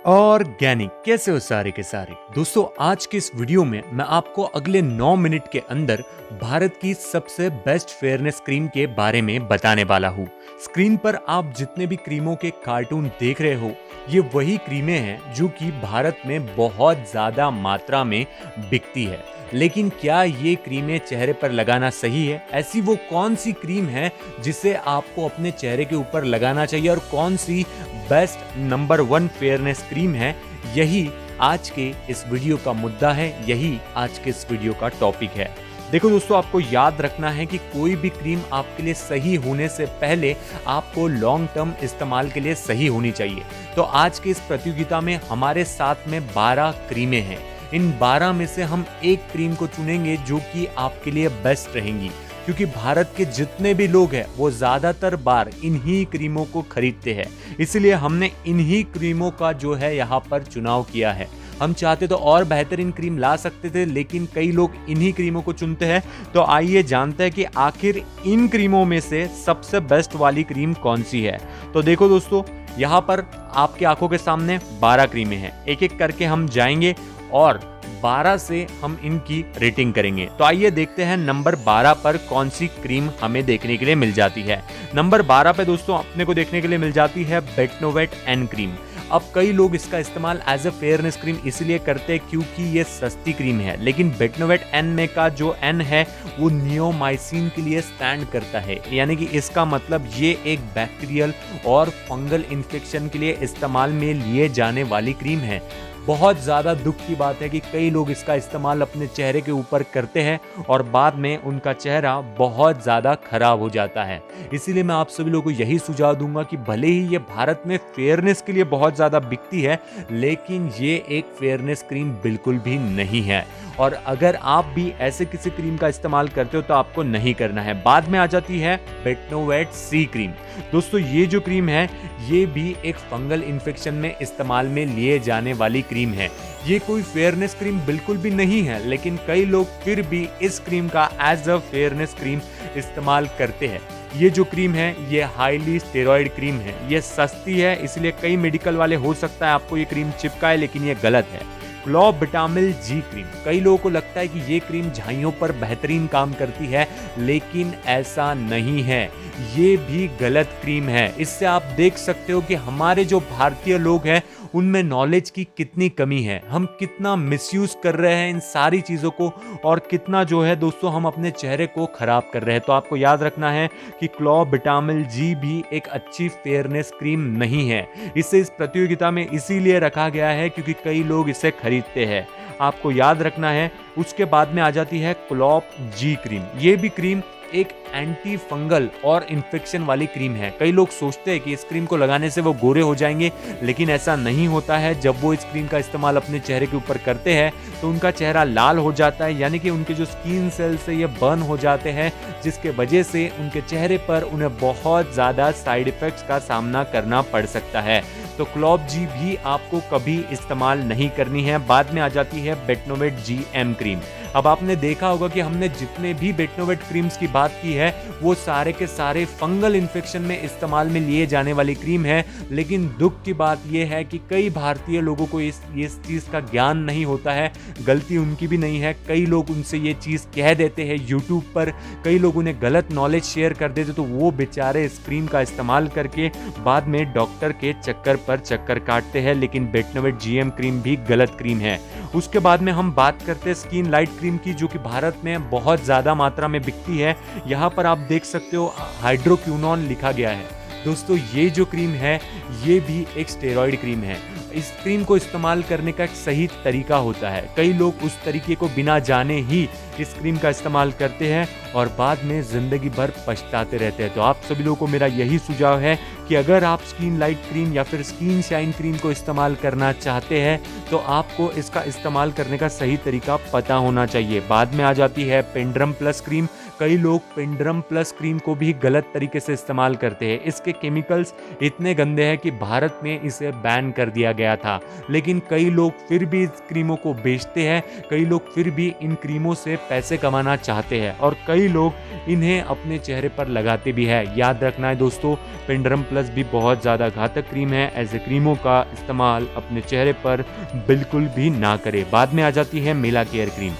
Organic कैसे हो सारे के सारे दोस्तों। आज के इस वीडियो में मैं आपको अगले 9 मिनट के अंदर भारत की सबसे बेस्ट फेयरनेस क्रीम के बारे में बताने वाला हूँ। स्क्रीन पर आप जितने भी क्रीमों के कार्टून देख रहे हो, ये वही क्रीमें हैं जो कि भारत में बहुत ज्यादा मात्रा में बिकती है। लेकिन क्या ये क्रीमें चेहरे पर लगाना सही है? ऐसी वो कौन सी क्रीम है जिसे आपको अपने चेहरे के ऊपर लगाना चाहिए और कौन सी बेस्ट नंबर 1 फेयरनेस क्रीम है? यही आज के इस वीडियो का मुद्दा है, यही आज के इस वीडियो का टॉपिक है। देखो दोस्तों, आपको याद रखना है कि कोई भी क्रीम आपके लिए सही होने से पहले आपको लॉन्ग टर्म इस्तेमाल के लिए सही होनी चाहिए। तो आज की इस प्रतियोगिता में हमारे साथ में 12 क्रीमें हैं। इन 12 में से हम एक क्रीम को चुनेंगे जो कि आपके लिए बेस्ट रहेंगी, क्योंकि भारत के जितने भी लोग हैं वो ज्यादातर बार इन्हीं क्रीमों को खरीदते हैं। इसलिए हमने इन्हीं क्रीमों का जो है यहाँ पर चुनाव किया है। हम चाहते तो और बेहतरीन क्रीम ला सकते थे, लेकिन कई लोग इन्हीं क्रीमों को चुनते हैं। तो आइए जानते हैं कि आखिर इन क्रीमों में से सबसे बेस्ट वाली क्रीम कौन सी है। तो देखो दोस्तों, यहाँ पर आपकी आंखों के सामने 12 क्रीमें हैं। एक एक करके हम जाएंगे और 12 से हम इनकी रेटिंग करेंगे। तो आइए देखते हैं नंबर 12 पर कौन सी क्रीम हमें देखने के लिए मिल जाती है। नंबर 12 पे दोस्तों अपने को देखने के लिए मिल जाती है बेटनोवेट एन क्रीम। अब कई लोग इसका इस्तेमाल एज अ फेयरनेस क्रीम इसलिए करते हैं क्योंकि ये सस्ती क्रीम है, लेकिन बेटनोवेट एन में का जो एन है वो नियोमाइसिन के लिए स्टैंड करता है। यानी कि इसका मतलब ये एक बैक्टीरियल और फंगल इन्फेक्शन के लिए इस्तेमाल में लिए जाने वाली क्रीम है। बहुत ज़्यादा दुख की बात है कि कई लोग इसका इस्तेमाल अपने चेहरे के ऊपर करते हैं और बाद में उनका चेहरा बहुत ज़्यादा खराब हो जाता है। इसीलिए मैं आप सभी लोगों को यही सुझाव दूंगा कि भले ही ये भारत में फेयरनेस के लिए बहुत ज़्यादा बिकती है, लेकिन ये एक फेयरनेस क्रीम बिल्कुल भी नहीं है। और अगर आप भी ऐसे किसी क्रीम का इस्तेमाल करते हो तो आपको नहीं करना है। बाद में आ जाती है बेटनोवेट सी क्रीम। दोस्तों, ये जो क्रीम है ये भी एक फंगल इन्फेक्शन में इस्तेमाल में लिए जाने वाली क्रीम है। ये कोई फेयरनेस क्रीम बिल्कुल भी नहीं है, लेकिन कई लोग फिर भी इस क्रीम का एज अ फेयरनेस क्रीम इस्तेमाल करते हैं। ये जो क्रीम है ये हाईली स्टेरॉइड क्रीम है। ये सस्ती है, इसलिए कई मेडिकल वाले हो सकता है आपको ये क्रीम चिपकाए, लेकिन ये गलत है। क्लोबिटामिल जी क्रीम, कई लोगों को लगता है कि ये क्रीम झाइयों पर बेहतरीन काम करती है, लेकिन ऐसा नहीं है। ये भी गलत क्रीम है। इससे आप देख सकते हो कि हमारे जो भारतीय लोग हैं उनमें नॉलेज की कितनी कमी है। हम कितना मिसयूज कर रहे हैं इन सारी चीज़ों को, और कितना जो है दोस्तों हम अपने चेहरे को खराब कर रहे हैं। तो आपको याद रखना है कि क्लोबिटामिल जी भी एक अच्छी फेयरनेस क्रीम नहीं है। इसे इस प्रतियोगिता में इसीलिए रखा गया है क्योंकि कई लोग इसे खरीदते हैं। आपको याद रखना है। उसके बाद में आ जाती है क्लॉप जी क्रीम। ये भी क्रीम एक एंटी फंगल और इन्फेक्शन वाली क्रीम है। कई लोग सोचते हैं कि इस क्रीम को लगाने से वो गोरे हो जाएंगे, लेकिन ऐसा नहीं होता है। जब वो इस क्रीम का इस्तेमाल अपने चेहरे के ऊपर करते हैं तो उनका चेहरा लाल हो जाता है, यानी कि उनके जो स्किन सेल्स है ये बर्न हो जाते हैं, जिसके वजह से उनके चेहरे पर उन्हें बहुत ज़्यादा साइड इफेक्ट्स का सामना करना पड़ सकता है। तो क्लॉप जी भी आपको कभी इस्तेमाल नहीं करनी है। बाद में आ जाती है बेटनोवेट जी एम क्रीम। अब आपने देखा होगा कि हमने जितने भी बेटनोवेट क्रीम्स की बात की है वो सारे के सारे फंगल इन्फेक्शन में इस्तेमाल में लिए जाने वाली क्रीम है। लेकिन दुख की बात यह है कि कई भारतीय लोगों को इस चीज़ का ज्ञान नहीं होता है। गलती उनकी भी नहीं है। कई लोग उनसे ये चीज़ कह देते हैं यूट्यूब पर, कई लोग उन्हें गलत नॉलेज शेयर कर देते, तो वो बेचारे इस क्रीम का इस्तेमाल करके बाद में डॉक्टर के चक्कर पर चक्कर काटते हैं। लेकिन बेटनोवेट जीएम क्रीम भी गलत क्रीम है। उसके बाद में हम बात करते हैं स्किन लाइट क्रीम की, जो कि भारत में बहुत ज़्यादा मात्रा में बिकती है। यहाँ पर आप देख सकते हो हाइड्रोक्विनोन लिखा गया है। दोस्तों, ये जो क्रीम है ये भी एक स्टेरॉइड क्रीम है। इस क्रीम को इस्तेमाल करने का एक सही तरीका होता है। कई लोग उस तरीके को बिना जाने ही इस क्रीम का इस्तेमाल करते हैं और बाद में ज़िंदगी भर पछताते रहते हैं। तो आप सभी लोगों को मेरा यही सुझाव है कि अगर आप स्किन लाइट क्रीम या फिर स्किन शाइन क्रीम को इस्तेमाल करना चाहते हैं तो आपको इसका इस्तेमाल करने का सही तरीका पता होना चाहिए। बाद में आ जाती है पेंड्रम प्लस क्रीम। कई लोग पिंडरम प्लस क्रीम को भी गलत तरीके से इस्तेमाल करते हैं। इसके केमिकल्स इतने गंदे हैं कि भारत में इसे बैन कर दिया गया था, लेकिन कई लोग फिर भी इस क्रीमों को बेचते हैं, कई लोग फिर भी इन क्रीमों से पैसे कमाना चाहते हैं और कई लोग इन्हें अपने चेहरे पर लगाते भी है। याद रखना है दोस्तों, पिंडरम प्लस भी बहुत ज़्यादा घातक क्रीम है। ऐसे क्रीमों का इस्तेमाल अपने चेहरे पर बिल्कुल भी ना करें। बाद में आ जाती है मेला केयर क्रीम।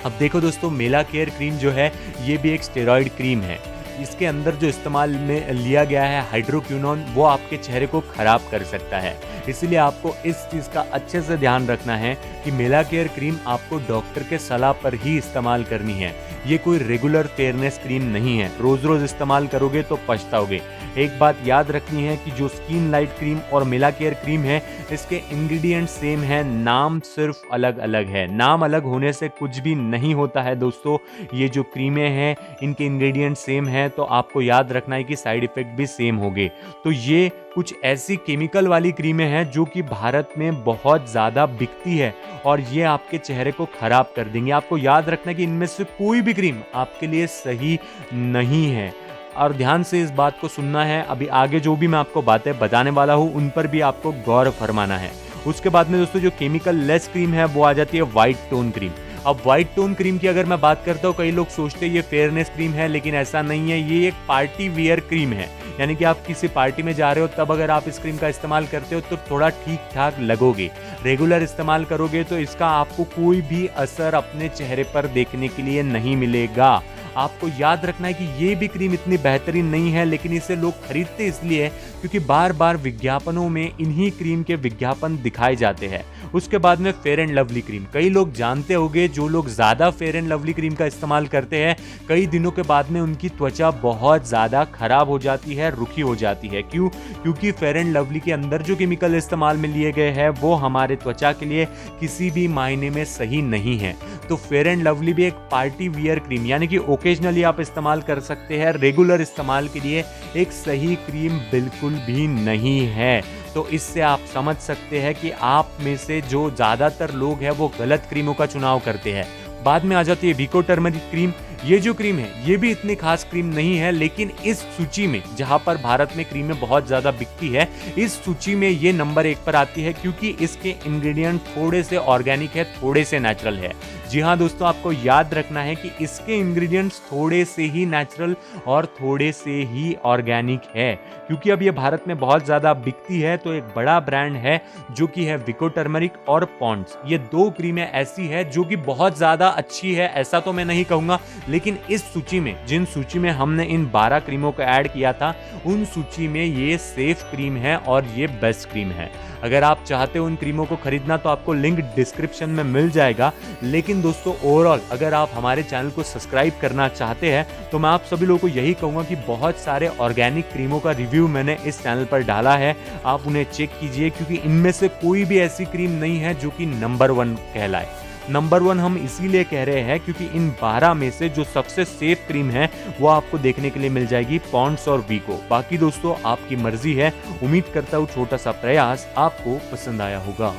अब देखो दोस्तों, मेला केयर क्रीम जो है ये भी एक स्टेरॉइड क्रीम है। इसके अंदर जो इस्तेमाल में लिया गया है हाइड्रोक्विनोन, वो आपके चेहरे को खराब कर सकता है। इसलिए आपको इस चीज़ का अच्छे से ध्यान रखना है कि मेला केयर क्रीम आपको डॉक्टर के सलाह पर ही इस्तेमाल करनी है। ये कोई रेगुलर फेयरनेस क्रीम नहीं है, रोज़ रोज़ इस्तेमाल करोगे तो पछताओगे। एक बात याद रखनी है कि जो स्किन लाइट क्रीम और मेला केयर क्रीम है, इसके इंग्रेडिएंट सेम है, नाम सिर्फ अलग अलग है। नाम अलग होने से कुछ भी नहीं होता है दोस्तों। ये जो क्रीमें हैं इनके इंग्रेडिएंट सेम है, तो आपको याद रखना है कि साइड इफ़ेक्ट भी सेम होंगे। तो ये कुछ ऐसी केमिकल वाली क्रीमें हैं जो कि भारत में बहुत ज़्यादा बिकती है और ये आपके चेहरे को ख़राब कर देंगे। आपको याद रखना है कि इनमें से कोई भी क्रीम आपके लिए सही नहीं है और ध्यान से इस बात को सुनना है। अभी आगे जो भी मैं आपको बातें बताने वाला हूँ उन पर भी आपको गौर फरमाना है। उसके बाद में दोस्तों जो केमिकल लेस क्रीम है वो आ जाती है वाइट टोन क्रीम। अब वाइट टोन क्रीम की अगर मैं बात करता हूँ, कई लोग सोचते हैं ये फेयरनेस क्रीम है, लेकिन ऐसा नहीं है। ये एक पार्टी वियर क्रीम है, यानी कि आप किसी पार्टी में जा रहे हो तब अगर आप इस क्रीम का इस्तेमाल करते हो तो थोड़ा ठीक ठाक लगोगे। रेगुलर इस्तेमाल करोगे तो इसका आपको कोई भी असर अपने चेहरे पर देखने के लिए नहीं मिलेगा। आपको याद रखना है कि ये भी क्रीम इतनी बेहतरीन नहीं है, लेकिन इसे लोग खरीदते इसलिए क्योंकि बार बार विज्ञापनों में इन्हीं क्रीम के विज्ञापन दिखाए जाते हैं। उसके बाद में फेयर एंड लवली क्रीम, कई लोग जानते होंगे, जो लोग ज़्यादा फेयर एंड लवली क्रीम का इस्तेमाल करते हैं कई दिनों के बाद में उनकी त्वचा बहुत ज़्यादा खराब हो जाती है, रुखी हो जाती है। क्यों? क्योंकि फेयर एंड लवली के अंदर जो केमिकल इस्तेमाल में लिए गए हैं वो हमारे त्वचा के लिए किसी भी मायने में सही नहीं है। तो फेयर एंड लवली भी एक पार्टी वियर क्रीम, यानी कि ओकेजनली आप इस्तेमाल कर सकते हैं, रेगुलर इस्तेमाल के लिए एक सही क्रीम बिल्कुल भी नहीं है। तो इससे आप समझ सकते हैं कि आप में से जो ज़्यादातर लोग हैं वो गलत क्रीमों का चुनाव करते हैं। बाद में आ जाती है विको टर्मरिक क्रीम। ये जो क्रीम है ये भी इतनी खास क्रीम नहीं है, लेकिन इस सूची में जहां पर भारत में क्रीमें बहुत ज़्यादा बिकती है, इस सूची में ये नंबर 1 पर आती है क्योंकि इसके इंग्रेडिएंट थोड़े से ऑर्गेनिक है, थोड़े से नेचुरल है। जी हाँ दोस्तों, आपको याद रखना है कि इसके इंग्रेडिएंट्स थोड़े से ही नेचुरल और थोड़े से ही ऑर्गेनिक है। क्योंकि अब ये भारत में बहुत ज़्यादा बिकती है तो एक बड़ा ब्रांड है जो कि है विको टर्मरिक और पॉन्ड्स। ये 2 क्रीमें ऐसी है जो कि बहुत ज़्यादा अच्छी है, ऐसा तो मैं नहीं कहूँगा, लेकिन इस सूची में, जिन सूची में हमने इन 12 क्रीमों को ऐड किया था, उन सूची में ये सेफ क्रीम है और ये बेस्ट क्रीम है। अगर आप चाहते हो उन क्रीमों को खरीदना तो आपको लिंक डिस्क्रिप्शन में मिल जाएगा। लेकिन दोस्तों ओवरऑल अगर आप हमारे चैनल को सब्सक्राइब करना चाहते हैं तो मैं आप सभी लोगों को यही कहूँगा कि बहुत सारे ऑर्गेनिक क्रीमों का रिव्यू मैंने इस चैनल पर डाला है, आप उन्हें चेक कीजिए, क्योंकि इनमें से कोई भी ऐसी क्रीम नहीं है जो कि नंबर 1 कहलाए। नंबर 1 हम इसीलिए कह रहे हैं क्योंकि इन 12 में से जो सबसे सेफ क्रीम है वो आपको देखने के लिए मिल जाएगी पॉन्ड्स और विको। बाकी दोस्तों आपकी मर्जी है। उम्मीद करता हूँ छोटा सा प्रयास आपको पसंद आया होगा।